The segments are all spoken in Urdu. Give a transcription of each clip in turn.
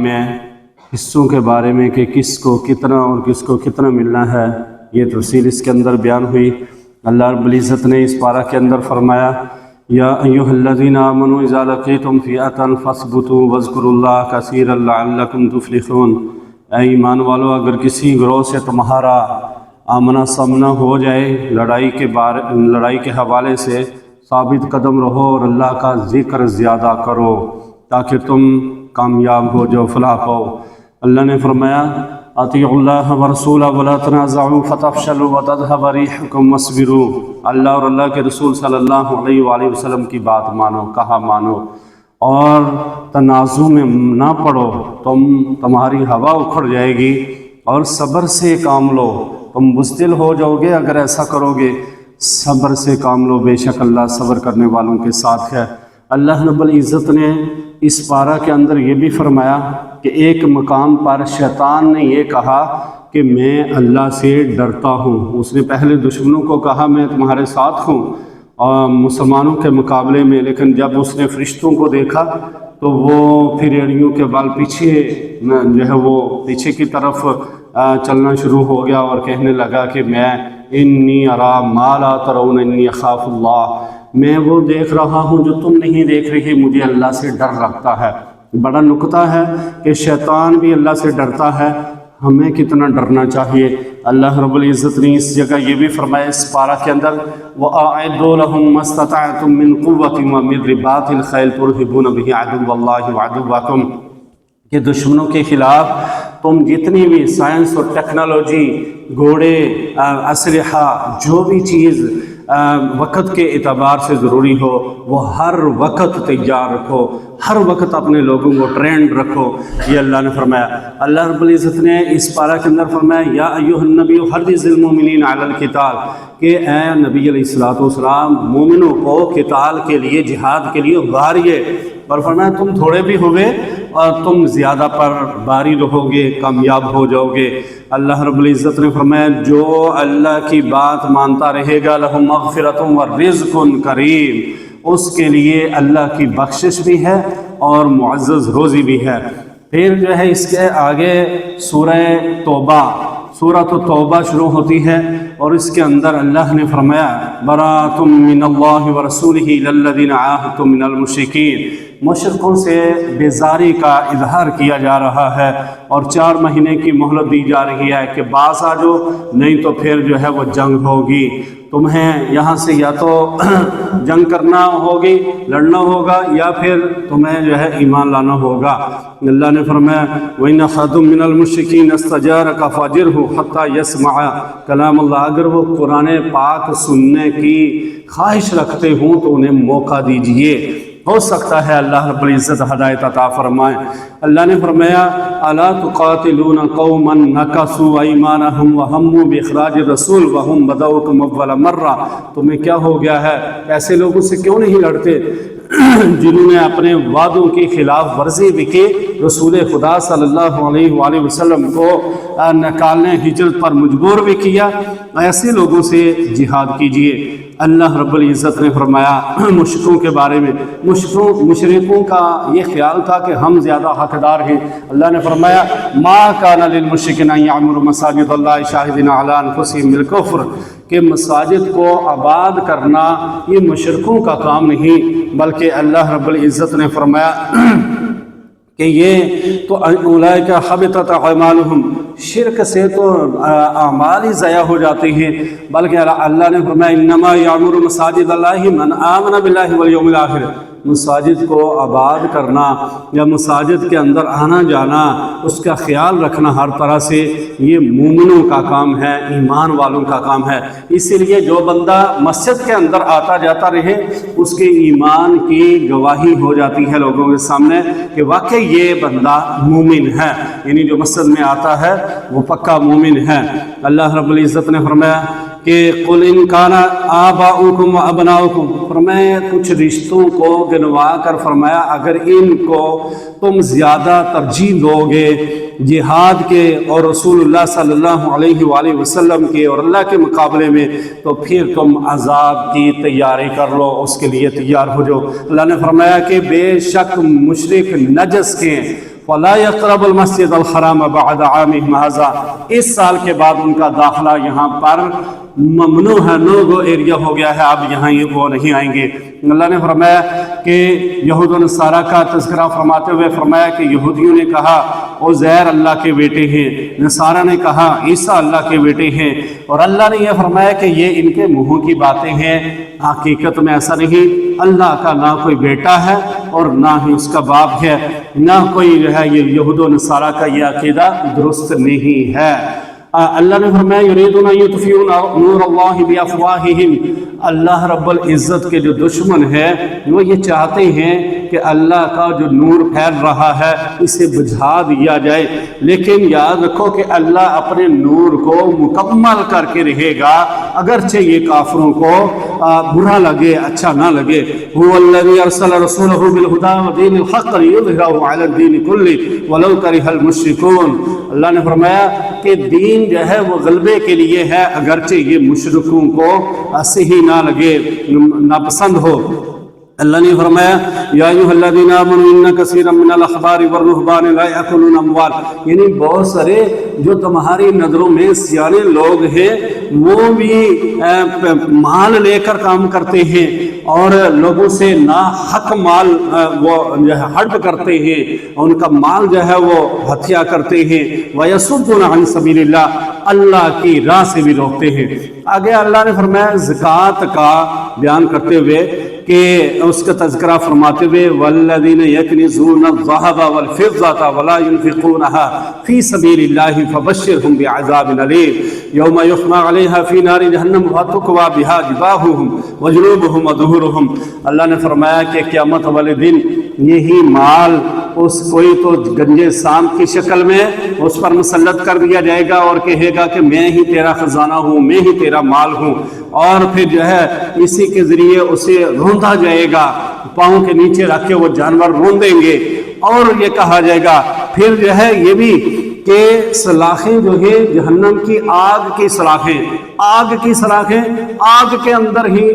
میں، حصوں کے بارے میں کہ کس کو کتنا اور کس کو کتنا ملنا ہے، یہ تفصیل اس کے اندر بیان ہوئی۔ اللہ رب العزت نے اس پارہ کے اندر فرمایا یا ایھا الذین آمنوا اذا لقیتم فئۃ فاثبتوا واذکروا اللہ کثیرا لعلکم تفلحون۔ اے ایمان والو، اگر کسی گروہ سے تمہارا آمنا سامنا ہو جائے لڑائی کے حوالے سے، ثابت قدم رہو اور اللہ کا ذکر زیادہ کرو تاکہ تم کامیاب ہو جاؤ، فلاح پاؤ۔ اللہ نے فرمایا اطیعوا اللہ ورسولہ ولا تنازعوا فتفشلوا وتذهب ريحكم واصبروا۔ اللہ اور اللہ کے رسول صلی اللہ علیہ وآلہ وسلم کی بات مانو، کہا مانو، اور تنازع میں نہ پڑو، تمہاری ہوا اکھڑ جائے گی، اور صبر سے کام لو، تم بزدل ہو جاؤ گے اگر ایسا کرو گے۔ صبر سے کام لو، بے شک اللہ صبر کرنے والوں کے ساتھ ہے۔ اللہ رب العزت نے اس پارہ کے اندر یہ بھی فرمایا کہ ایک مقام پر شیطان نے یہ کہا کہ میں اللہ سے ڈرتا ہوں۔ اس نے پہلے دشمنوں کو کہا میں تمہارے ساتھ ہوں اور مسلمانوں کے مقابلے میں، لیکن جب اس نے فرشتوں کو دیکھا تو وہ پھر ایڑیوں کے بال پیچھے جو ہے وہ پیچھے کی طرف چلنا شروع ہو گیا اور کہنے لگا کہ میں انی ارا ما لا ترون انی اخاف اللہ، میں وہ دیکھ رہا ہوں جو تم نہیں دیکھ رہی، مجھے اللہ سے ڈر لگتا ہے۔ بڑا نکتہ ہے کہ شیطان بھی اللہ سے ڈرتا ہے، ہمیں کتنا ڈرنا چاہیے۔ اللہ رب العزت نے اس جگہ یہ بھی فرمایا اس پارہ کے اندر وَأَعِدُّوا لَهُم مَّا اسْتَطَعْتُم مِّن قُوَّةٍ وَمِن رِّبَاطِ الْخَيْلِ تُرْهِبُونَ بِهِ عَدُوَّ اللَّهِ وَعَدُوَّكُمْ، کہ دشمنوں کے خلاف تم جتنی بھی سائنس اور ٹیکنالوجی، گھوڑے، اسلحہ، جو بھی چیز وقت کے اعتبار سے ضروری ہو وہ ہر وقت تیار رکھو، ہر وقت اپنے لوگوں کو ٹرینڈ رکھو، یہ اللہ نے فرمایا۔ اللہ رب العزت نے اس پارہ کے اندر فرمایا یا ایھا النبی حرض المؤمنین علی القتال، کہ اے نبی علیہ السلام مومنوں کو قتال کے لیے، جہاد کے لیے ابھاریے، اور فرمایا تم تھوڑے بھی ہوئے اور تم زیادہ پر باری رہو گے، کامیاب ہو جاؤ گے۔ اللہ رب العزت نے فرمایا جو اللہ کی بات مانتا رہے گا لَهُ مَغْفِرَةٌ وَرِزْقٌ کریم، اس کے لیے اللہ کی بخشش بھی ہے اور معزز روزی بھی ہے۔ پھر جو ہے اس کے آگے سورہ توبہ شروع ہوتی ہے، اور اس کے اندر اللہ نے فرمایا بَرَأَةٌ مِّنَ اللَّهِ وَرَسُولِهِ إِلَى الَّذِينَ عَاهَدتُّم مِّنَ الْمُشْرِكِينَ۔ مشرکوں سے بیزاری کا اظہار کیا جا رہا ہے اور 4 مہینے کی مہلت دی جا رہی ہے کہ باز آ جاؤ، نہیں تو پھر جو ہے وہ جنگ ہوگی، تمہیں یہاں سے یا تو جنگ کرنا ہوگی، لڑنا ہوگا، یا پھر تمہیں جو ہے ایمان لانا ہوگا۔ اللہ نے فرمایا وَإِنَّ أَحَدٌ مِّنَ الْمُشْرِكِينَ اسْتَجَارَكَ فَأَجِرْهُ حَتَّى يَسْمَعَ کلام اللہ، اگر وہ قرآن پاک سننے کی خواہش رکھتے ہوں تو انہیں موقع دیجئے، ہو سکتا ہے اللہ رب العزت ہدایت عطا فرمائے۔ اللہ نے فرمایا الا تقاتلون قوما نکثوا ایمانهم وهموا باخراج الرسول وهم بدؤكم اول مرہ، تمہیں کیا ہو گیا ہے، ایسے لوگوں سے کیوں نہیں لڑتے جنہوں نے اپنے وعدوں کی خلاف ورزی بھی کی، رسول خدا صلی اللہ علیہ وآلہ وسلم کو نکالنے ہجرت پر مجبور بھی کیا، ایسے لوگوں سے جہاد کیجئے۔ اللہ رب العزت نے فرمایا مشرکوں کے بارے میں، مشرکوں کا یہ خیال تھا کہ ہم زیادہ حقدار ہیں۔ اللہ نے فرمایا ما کان للمشرکین ان یعمروا مساجد اللہ شاہدین علی انفسہم بالکفر، کہ مساجد کو آباد کرنا یہ مشرکوں کا کام نہیں، بلکہ اللہ رب العزت نے فرمایا کہ یہ تو اولئک حبطت اعمالہم، شرک سے تو اعمال ہی ضائع ہو جاتی ہیں، بلکہ اللہ نے فرمایا انما یعمر مساجد اللہ من آمن باللہ والیوم الآخر، مساجد کو آباد کرنا یا مساجد کے اندر آنا جانا، اس کا خیال رکھنا ہر طرح سے، یہ مومنوں کا کام ہے، ایمان والوں کا کام ہے۔ اسی لیے جو بندہ مسجد کے اندر آتا جاتا رہے اس کے ایمان کی گواہی ہو جاتی ہے لوگوں کے سامنے کہ واقعی یہ بندہ مومن ہے، یعنی جو مسجد میں آتا ہے وہ پکا مومن ہے۔ اللہ رب العزت نے فرمایا کہ قل ان کان آباؤکم و ابناؤکم، فرمایا کچھ رشتوں کو گنوا کر فرمایا اگر ان کو تم زیادہ ترجیح دو گے جہاد کے اور رسول اللہ صلی اللہ علیہ وآلہ وسلم کے اور اللہ کے مقابلے میں، تو پھر تم عذاب کی تیاری کر لو، اس کے لیے تیار ہو جاؤ۔ اللہ نے فرمایا کہ بے شک مشرک نجس کے وَلَا يَقْرَبُ الْمَسْجِدَ الْحَرَامَ بَعْدَ عَامِهِمْ هَذَا، اس سال کے بعد ان کا داخلہ یہاں پر ممنوع ہے، نو گو ایریا ہو گیا ہے، اب یہاں یہ وہ نہیں آئیں گے۔ اللہ نے فرمایا کہ یہود و نصارہ کا تذکرہ فرماتے ہوئے فرمایا کہ یہودیوں نے کہا عزیر اللہ کے بیٹے ہیں، نصارہ نے کہا عیسیٰ اللہ کے بیٹے ہیں، اور اللہ نے یہ فرمایا کہ یہ ان کے منہوں کی باتیں ہیں، حقیقت میں ایسا نہیں۔ اللہ کا نہ کوئی بیٹا ہے اور نہ ہی اس کا باپ ہے، نہ کوئی جو ہے یہ یہود و نصارہ کا یہ عقیدہ درست نہیں ہے۔ اللہ نے فرمایا یریدون ان یطفئوا نور اللہ بافواہہم، اللہ رب العزت کے جو دشمن ہے وہ یہ چاہتے ہیں کہ اللہ کا جو نور پھیل رہا ہے اسے بجھا دیا جائے، لیکن یاد رکھو کہ اللہ اپنے نور کو مکمل کر کے رہے گا، اگرچہ یہ کافروں کو برا لگے، اچھا نہ لگے۔ هو الذی ارسل رسولہ بالہدی ودین الحق لیظہرہ علی الدین کلہ ولو کرہ المشرکون، اللہ نے فرمایا کہ دین جو ہے وہ غلبے کے لیے ہے، اگرچہ یہ مشرکوں کو صحیح نہ لگے، ناپسند ہو۔ اللہ نے فرمایا یا ایھا الذین آمنوا ان کثیرا من الاحبار والرہبان لا یاکلون اموال، یعنی بہت سارے جو تمہاری نظروں میں سیانے لوگ ہیں وہ بھی مال لے کر کام کرتے ہیں اور لوگوں سے ناحق مال وہ جو ہے ہڑپ کرتے ہیں، ان کا مال جو ہے وہ ہتھیا کرتے ہیں، وَيَصُدُّونَ عَنْ سَبِيلِ اللَّهِ، اللہ کی راہ سے بھی روکتے ہیں۔ آگے اللہ نے فرمایا زکوٰۃ کا بیان کرتے ہوئے کہ اس کا تذکرہ فرماتے ہوئے وَالَّذِينَ يَكْنِزُونَ الذَّهَبَ وَالْفِضَّةَ وَلَا يُنْفِقُونَهَا فِي سَبِيلِ اللَّهِ فَبَشِّرْهُم بِعَذَابٍ أَلِيمٍ يَوْمَ يُحْمَىٰ عَلَيْهَا فِي نَارِ جَهَنَّمَ وَتُكْوَىٰ بِهَا جِبَاهُهُمْ وَجُنُوبُهُمْ وَظُهُورُهُمْ، اللہ نے فرمایا کہ قیامت والے دن یہی مال اس کوئی تو گنجے سام کی شکل میں اس پر مسلط کر دیا جائے گا اور کہے گا کہ میں ہی تیرا خزانہ ہوں، میں ہی تیرا مال ہوں، اور پھر جو ہے اسی کے ذریعے اسے روندا جائے گا، پاؤں کے نیچے رکھ کے وہ جانور روندیں گے، اور یہ کہا جائے گا پھر جو ہے یہ بھی کہ سلاخیں جو ہیں جہنم کی آگ کی سلاخیں، آگ کی سلاخیں آگ کے اندر ہی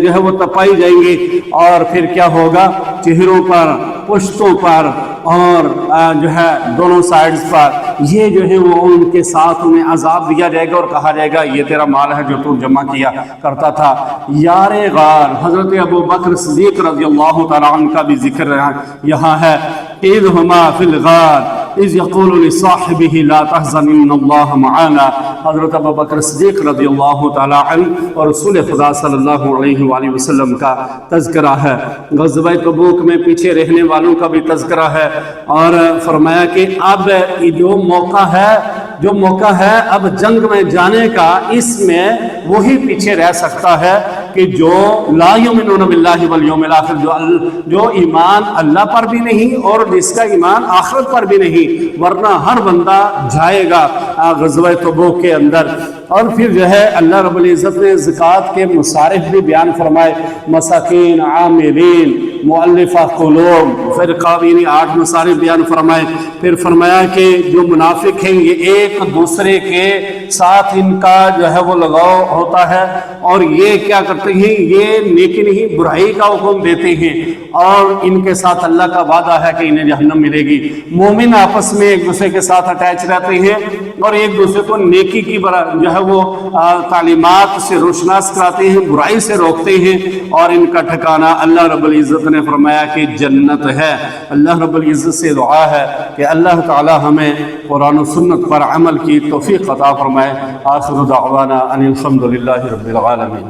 جو ہے وہ تپائی جائیں گی، اور پھر کیا ہوگا چہروں پر، پشتوں پر اور جو ہے دونوں سائڈز پر یہ جو ہے وہ ان کے ساتھ انہیں عذاب دیا جائے گا اور کہا جائے گا یہ تیرا مال ہے جو تو جمع کیا کرتا تھا۔ یار غار حضرت ابو بکر صدیق رضی اللہ تعالیٰ عنہ کا بھی ذکر یہاں ہے، اذ ہما فی الغار اذ یقول لصاحبہ لا تحزن ان اللہ معانا، حضرت ابو بکر صدیق رضی اللہ تعالیٰ عنہ اور رسول خدا صلی اللہ علیہ وآلہ وسلم کا تذکرہ ہے۔ غزوہ تبوک میں پیچھے رہنے والوں کا بھی تذکرہ ہے، اور فرمایا کہ اب جو موقع ہے اب جنگ میں جانے کا، اس میں وہی پیچھے رہ سکتا ہے کہ جو لا یؤمنون باللہ والیوم الآخر، جو ایمان اللہ پر بھی نہیں اور جس کا ایمان آخرت پر بھی نہیں، ورنہ ہر بندہ جائے گا غزوہ تبوک کے اندر۔ اور پھر جو ہے اللہ رب العزت نے زکوٰۃ کے مصارف بھی بیان فرمائے، مساکین، عاملین، مؤلفہ قلوب، فرقاوینی 8 مصارف بیان فرمائے۔ پھر فرمایا کہ جو منافق ہیں یہ ایک دوسرے کے ساتھ ان کا جو ہے وہ لگاؤ ہوتا ہے، اور یہ کیا کرتے ہیں، یہ نیکی نہیں برائی کا حکم دیتے ہیں، اور ان کے ساتھ اللہ کا وعدہ ہے کہ انہیں جہنم ملے گی۔ مومن آپس میں ایک دوسرے کے ساتھ اٹیچ رہتے ہیں اور ایک دوسرے کو نیکی کی جو ہے وہ تعلیمات سے روشناس کراتے ہیں، برائی سے روکتے ہیں، اور ان کا ٹھکانہ اللہ رب العزت نے فرمایا کہ جنت ہے۔ اللہ رب العزت سے دعا ہے کہ اللہ تعالی ہمیں قرآن و سنت پر عمل کی توفیق عطا فرمائے۔ آخر دعوانا ان الحمد للہ رب العالمین۔